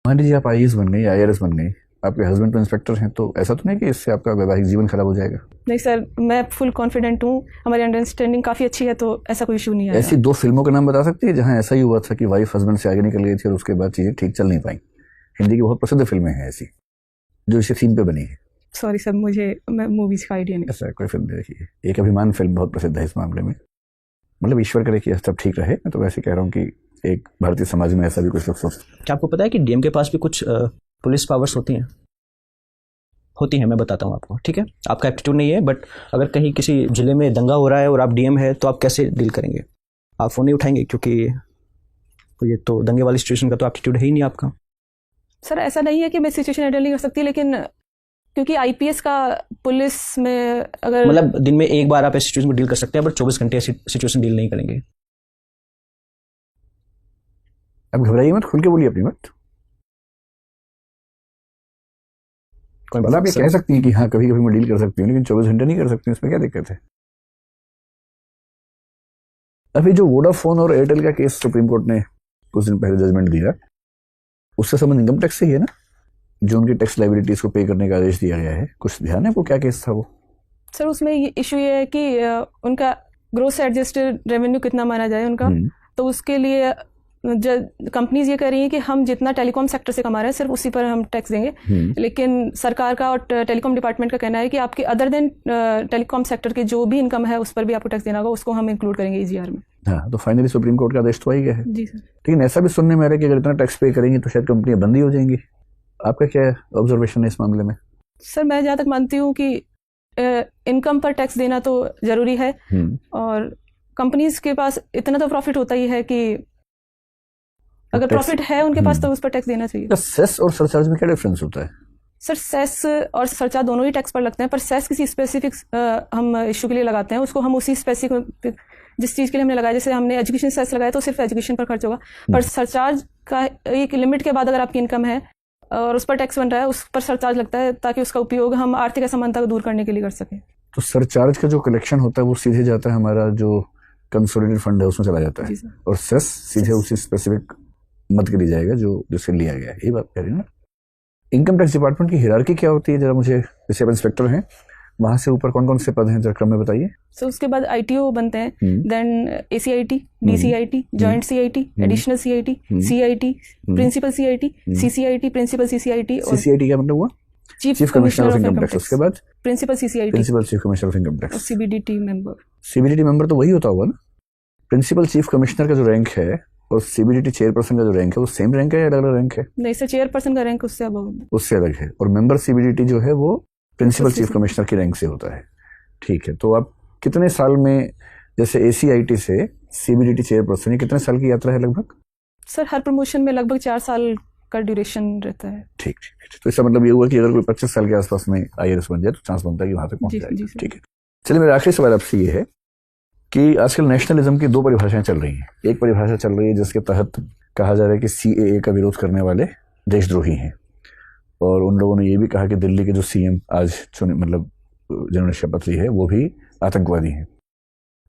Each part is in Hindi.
मान लीजिए आप आईएएस बन गई, आईआरएस बन गई, आपके हस्बैंड तो इंस्पेक्टर हैं, तो ऐसा तो नहीं कि इससे आपका वैवाहिक जीवन खराब हो जाएगा? नहीं सर, मैं फुल कॉन्फिडेंट हूँ, हमारी अंडरस्टैंडिंग काफ़ी अच्छी है, तो ऐसा कोई इशू नहीं आएगा। ऐसी 2 फिल्मों के नाम बता सकती है जहाँ ऐसा ही हुआ था कि वाइफ हस्बैंड से आगे निकल गई थी और उसके बाद चीज़ें ठीक चल नहीं पाई? हिंदी की बहुत प्रसिद्ध फिल्में हैं ऐसी जो इसी थीम पे बनी है। सॉरी सर, मैं मूवीज का आइडिया नहीं। ऐसा कोई फिल्म देखी है? एक अभिमान फिल्म बहुत प्रसिद्ध है इस मामले में। मतलब ईश्वर करे कि सब ठीक रहे। मैं तो वैसे कह रहा हूँ कि एक भारतीय समाज में ऐसा भी कुछ लोग सोचते। क्या आपको पता है कि डीएम के पास भी कुछ पुलिस पावर्स होती हैं? मैं बताता हूँ आपको, ठीक है? आपका एप्टीट्यूड नहीं है, बट अगर कहीं किसी जिले में दंगा हो रहा है और आप डीएम है तो आप कैसे डील करेंगे? आप फ़ोन नहीं उठाएंगे क्योंकि ये तो दंगे वाली सिचुएशन का तो एप्टीट्यूड है ही नहीं आपका। सर ऐसा नहीं है कि मैं सिचुएशन हैंडल नहीं कर सकती, लेकिन क्योंकि आईपीएस का पुलिस में अगर मतलब दिन में एक बार आप ऐसी सिचुएशन को डील कर सकते हैं, बट 24 घंटे ऐसी सिचुएशन डील नहीं करेंगे। अब घबराइए मत, खुल के बोलिए अपनी बात। कोई बात, आप ये कह सकती हैं कि हाँ कभी कभी मैं डील कर सकती हूँ, लेकिन 24 घंटे नहीं कर सकती, इसमें क्या दिक्कत है? अभी जो वोडाफोन और एयरटेल का केस सुप्रीम कोर्ट ने कुछ दिन पहले जजमेंट दिया, उससे संबंध इनकम टैक्स से ही है ना, जो उनकी टैक्स लायबिलिटीज को पे करने का आदेश दिया गया है। कुछ ध्यान है वो क्या केस था वो? सर उसमें इशू ये है कि उनका ग्रोस एडजस्टेड रेवेन्यू कितना माना जाए उनका, तो उसके लिए कंपनीज ये कह रही हैं कि हम जितना टेलीकॉम सेक्टर से कमा रहे हैं सिर्फ उसी पर हम टैक्स देंगे, लेकिन सरकार का और टेलीकॉम डिपार्टमेंट का कहना है कि आपके अदर देन टेलीकॉम सेक्टर की जो भी इनकम है उस पर भी आपको टैक्स देना होगा, उसको हम इंक्लूड करेंगे ईजीआर में। हाँ, तो फाइनली सुप्रीम कोर्ट का आदेश तो आ ही गया है। जी सर। लेकिन ऐसा भी सुनने में आ रहा है कि अगर इतना टैक्स पे करेंगी तो शायद कंपनियां बंद ही हो जाएंगी। आपका क्या ऑब्जर्वेशन है इस मामले में? सर मैं जहाँ तक मानती हूँ कि इनकम पर टैक्स देना तो जरूरी है, और कंपनीज के पास इतना तो प्रॉफिट होता ही है कि अगर प्रॉफिट है उनके पास तो उस पर टैक्स देना चाहिए। तो सेस और सरचार्ज में क्या डिफरेंस होता है? सर सेस और सरचार्ज दोनों ही टैक्स पर लगते हैं, पर सेस किसी स्पेसिफिक हम इशू के लिए लगाते हैं, उसको हम उसी स्पेसिफिक जिस चीज़ के लिए हमने लगाया, जैसे हमने एजुकेशन सेस लगाया तो सिर्फ एजुकेशन पर खर्च होगा, पर सरचार्ज का एक लिमिट के बाद अगर आपकी इनकम है और उस पर टैक्स बन रहा है, उस पर सरचार्ज लगता है ताकि उसका उपयोग हम आर्थिक असमानता को दूर करने के लिए कर सकें। तो सरचार्ज का जो कलेक्शन होता है वो सीधे जाता है हमारा जो कंसोलिडेटेड फंड है उसमें चला जाता है, और सेस सीधे उसी स्पेसिफिक मत के लिए जाएगा जो जिससे लिया गया है। ये बात कह रही है ना? इनकम टैक्स डिपार्टमेंट की हिरार्की क्या होती है, जरा मुझे, जैसे आप इंस्पेक्टर हैं वहां से ऊपर कौन कौन से पद हैं जरा क्रम में बताइए। सो उसके बाद आईटीओ बनते हैं, then ACIT, DCIT, joint CIT, additional CIT, CIT, principal CIT, CCIT, principal CCIT. और सीसीआईटी क्या मतलब हुआ? Chief commissioner of income tax. उसके बाद principal CCIT, principal chief commissioner of income tax. CBDT member. CBDT member तो वही होता होगा ना? प्रिंसिपल चीफ कमिश्नर का जो रैंक है और सीबीडीटी चेयरपर्सन का जो रैंक है वो सेम रैंक है या अलग अलग रैंक है? नहीं सर, चेयरपर्सन का रैंक उससे अलग है, और मेंबर सीबीडीटी जो है वो प्रिंसिपल चीफ कमिश्नर की रैंक से होता है। ठीक है, तो आप कितने साल में, जैसे एसीआईटी से सीबीडीटी चेयरपर्सन, ये कितने साल की यात्रा है लगभग? सर हर प्रमोशन में लगभग 4 साल का ड्यूरेशन रहता है। ठीक ठीक। तो इसका मतलब ये हुआ कि अगर कोई 25 साल के आसपास में आईआरएस बन जाए तो चांस बनता है कि वहां तक पहुंच जाए। ठीक है, चलिए मेरा आखिरी सवाल आपसे ये है कि आजकल नेशनलिज्म की 2 परिभाषाएं चल रही हैं। एक परिभाषा चल रही है जिसके तहत कहा जा रहा है कि सीएए का विरोध करने वाले देशद्रोही हैं, और उन लोगों ने ये भी कहा कि दिल्ली के जो सीएम आज चुने, मतलब जिन्होंने शपथ ली है, वो भी आतंकवादी हैं।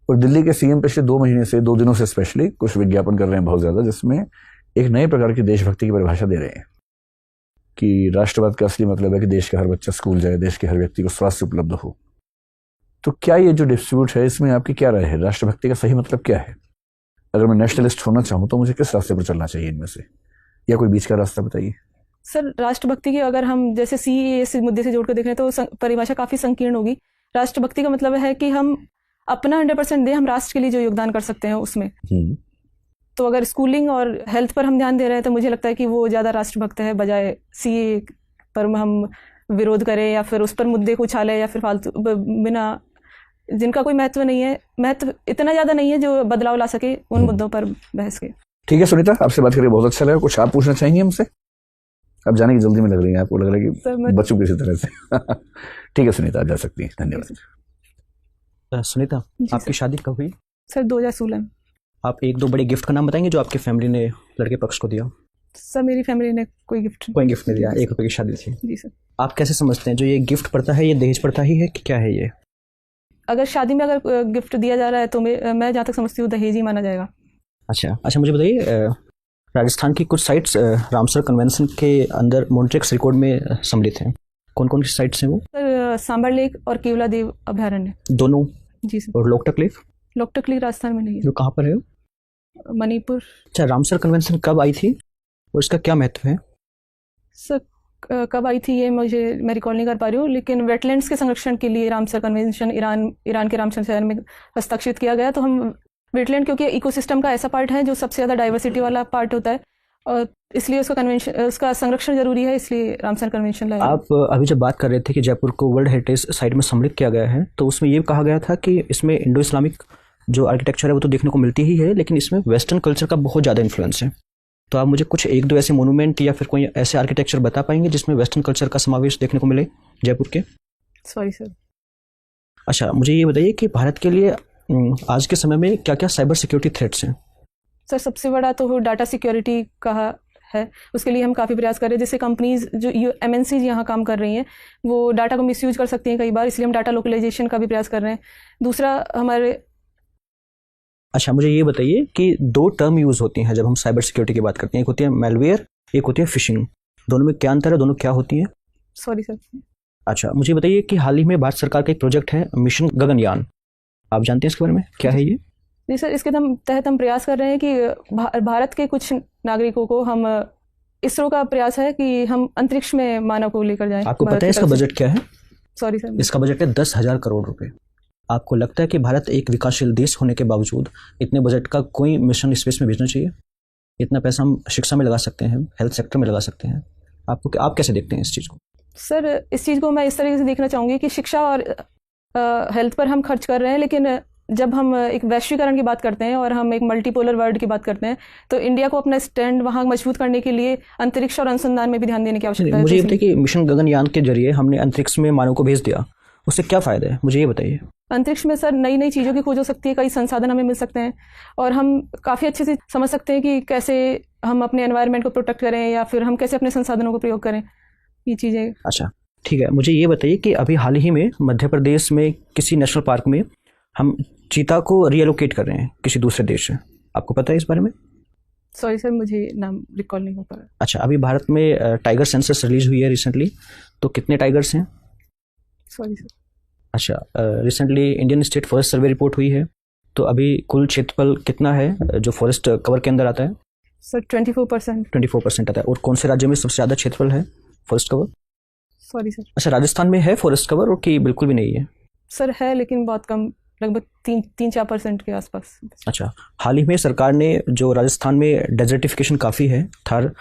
और दिल्ली के सीएम पिछले 2 महीने से, 2 दिनों से स्पेशली कुछ विज्ञापन कर रहे हैं बहुत ज्यादा, जिसमें एक नए प्रकार की देशभक्ति की परिभाषा दे रहे हैं कि राष्ट्रवाद का असली मतलब है कि देश का हर बच्चा स्कूल जाए, देश के हर व्यक्ति को स्वास्थ्य उपलब्ध हो। तो क्या ये जो डिस्प्यूट है इसमें आपकी क्या राय है? राष्ट्रभक्ति का सही मतलब क्या है? अगर मैं नेशनलिस्ट होना चाहूं तो मुझे किस रास्ते पर चलना चाहिए इनमें से, या कोई बीच का रास्ता बताइए। सर राष्ट्रभक्ति की अगर हम जैसे सीएए से मुद्दे से जोड़कर देखें तो परिभाषा काफी संकीर्ण होगी। राष्ट्रभक्ति का मतलब है कि हम अपना 100% दें, हम राष्ट्र के लिए जो योगदान कर सकते हैं उसमें। तो अगर स्कूलिंग और हेल्थ पर हम ध्यान दे रहे हैं तो मुझे लगता है कि वो ज्यादा राष्ट्रभक्त है, बजाय सीएए पर हम विरोध करें या फिर उस पर मुद्दे को उछालें या फिर फालतू बिना, जिनका कोई महत्व नहीं है, महत्व इतना ज्यादा नहीं है जो बदलाव ला सके उन मुद्दों पर बहस के। ठीक है सुनीता, आपसे बात करके बहुत अच्छा लगा। कुछ आप पूछना चाहेंगे हमसे? आप जाने की जल्दी में लग रही हैं, आपको लग रहा है कि बच्चों किसी तरह से। ठीक है सुनीता, आप जा सकती हैं। धन्यवाद। सुनीता, आपकी शादी कब हुई? सर 2016 में। आप 1-2 बड़े गिफ्ट का नाम बताएंगे जो आपकी फैमिली ने लड़के पक्ष को दिया? सर मेरी फैमिली ने कोई गिफ्ट नहीं दिया, 1 रुपए की शादी थी। जी सर। आप कैसे समझते हैं जो ये गिफ्ट पड़ता है, ये दहेज पड़ता ही है कि क्या है ये? अगर शादी में अगर गिफ्ट दिया जा रहा है तो मैं जहाँ तक समझती हूँ दहेज ही माना जाएगा। अच्छा, मुझे बताइए राजस्थान की कुछ साइट्स रामसर कन्वेंशन के अंदर मॉन्ट्रिक्स रिकॉर्ड में सम्मिलित हैं। कौन कौन सी साइट्स हैं वो? सर सांबर लेक और केवला देव अभयारण्य। दोनों? जी सर। और लोकटक लेक? लोकटक लेक राजस्थान में नहीं है। जो कहाँ पर है? मणिपुर। अच्छा, रामसर कन्वेंशन कब आई थी और इसका क्या महत्व है? सर कब आई थी ये मैं रिकॉल नहीं कर पा रही हूँ, लेकिन वेटलैंड्स के संरक्षण के लिए रामसर कन्वेंशन ईरान के रामसर शहर में हस्ताक्षरित किया गया। तो हम वेटलैंड क्योंकि इकोसिस्टम का ऐसा पार्ट है जो सबसे ज़्यादा डाइवर्सिटी वाला पार्ट होता है, और इसलिए उसका संरक्षण जरूरी है, इसलिए रामसर कन्वेंशन लाया। आप अभी जब बात कर रहे थे कि जयपुर को वर्ल्ड हेरिटेज साइट में सम्मिलित किया गया है, तो उसमें ये कहा गया था कि इसमें इंडो इस्लामिक जो आर्किटेक्चर है वो तो देखने को मिलती ही है, लेकिन इसमें वेस्टर्न कल्चर का बहुत ज़्यादा इन्फ्लुएंस है। तो आप मुझे कुछ एक दो ऐसे मोनूमेंट या फिर कोई ऐसे आर्किटेक्चर बता पाएंगे जिसमें वेस्टर्न कल्चर का समावेश देखने को मिले जयपुर के? Sorry sir. अच्छा, मुझे ये बताइए कि भारत के लिए आज के समय में क्या क्या साइबर सिक्योरिटी थ्रेट्स हैं? सर सबसे बड़ा तो डाटा सिक्योरिटी का है, उसके लिए हम काफ़ी प्रयास कर रहे हैं। जैसे कंपनीज जो MNCs यहाँ काम कर रही हैं वो डाटा को मिसयूज कर सकती हैं कई बार, इसलिए हम डाटा लोकलाइजेशन का भी प्रयास कर रहे हैं। दूसरा हमारे अच्छा, मुझे ये बताइए कि दो टर्म यूज़ होती हैं जब हम साइबर सिक्योरिटी की बात करते हैं, एक होती है मेलवेयर, एक होती है फिशिंग। दोनों में क्या अंतर है, दोनों क्या होती हैं? Sorry sir. अच्छा, मुझे बताइए कि हाल ही में भारत सरकार का एक प्रोजेक्ट है मिशन गगनयान, आप जानते हैं इसके बारे में, क्या है ये? जी सर, इसके तहत हम प्रयास कर रहे हैं कि भारत के कुछ नागरिकों को हम इसरो का प्रयास है कि हम अंतरिक्ष में मानव को लेकर जाएं। आपको पता है इसका बजट क्या है? Sorry sir. इसका बजट है 10,000 करोड़ रुपए। आपको लगता है कि भारत एक विकासशील देश होने के बावजूद इतने बजट का कोई मिशन स्पेस में भेजना चाहिए? इतना पैसा हम शिक्षा में लगा सकते हैं, हेल्थ सेक्टर में लगा सकते हैं। आप कैसे देखते हैं इस चीज़ को? सर इस चीज़ को मैं इस तरीके से देखना चाहूँगी कि शिक्षा और हेल्थ पर हम खर्च कर रहे हैं, लेकिन जब हम एक वैश्वीकरण की बात करते हैं और हम एक मल्टीपोलर वर्ल्ड की बात करते हैं तो इंडिया को अपना स्टैंड वहाँ मजबूत करने के लिए अंतरिक्ष और अनुसंधान में भी ध्यान देने की आवश्यकता है। मुझे ये बताइए कि मिशन गगनयान के जरिए हमने अंतरिक्ष में मानव को भेज दिया, उससे क्या फ़ायदा है, मुझे ये बताइए। अंतरिक्ष में सर नई नई चीज़ों की खोज हो सकती है, कई संसाधन हमें मिल सकते हैं और हम काफ़ी अच्छे से समझ सकते हैं कि कैसे हम अपने एनवायरनमेंट को प्रोटेक्ट करें या फिर हम कैसे अपने संसाधनों को प्रयोग करें, ये चीज़ें। अच्छा ठीक है, मुझे ये बताइए कि अभी हाल ही में मध्य प्रदेश में किसी नेशनल पार्क में हम चीता को रीएलोकेट कर रहे हैं किसी दूसरे देश से, आपको पता है इस बारे में? सॉरी सर, मुझे नाम रिकॉल नहीं हो पा रहा। अच्छा, अभी भारत में टाइगर सेंसस रिलीज हुई है रिसेंटली, तो कितने टाइगर्स हैं? Sorry sir. अच्छा, recently Indian state forest survey report हुई है, तो अभी कुल क्षेत्रफल कितना है जो फॉरेस्ट कवर के अंदर आता है? सर 24%। 24% आता है। और कौन से राज्य में सबसे ज़्यादा क्षेत्रफल है फॉरेस्ट कवर? Sorry sir. अच्छा, राजस्थान में है फॉरेस्ट कवर और कि बिल्कुल भी नहीं है? सर है लेकिन बहुत कम, लगभग 3-4% के आसपास। अच्छा, हाल ही में सरकार ने जो राजस्थान में डेजर्टिफिकेशन काफ़ी है थार,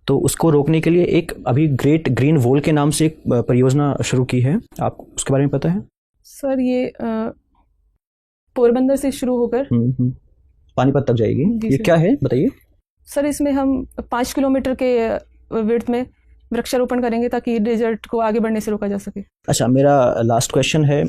तो उसको रोकने के लिए एक अभी ग्रेट ग्रीन वॉल के नाम से एक परियोजना शुरू की है, आप उसके बारे में पता है? सर ये पोरबंदर से शुरू होकर पानीपत तक जाएगी, ये क्या है बताइए? सर इसमें हम 5 किलोमीटर के विड्थ में वृक्षारोपण करेंगे ताकि डेजर्ट को आगे बढ़ने से रोका जा सके। अच्छा, मेरा लास्ट क्वेश्चन है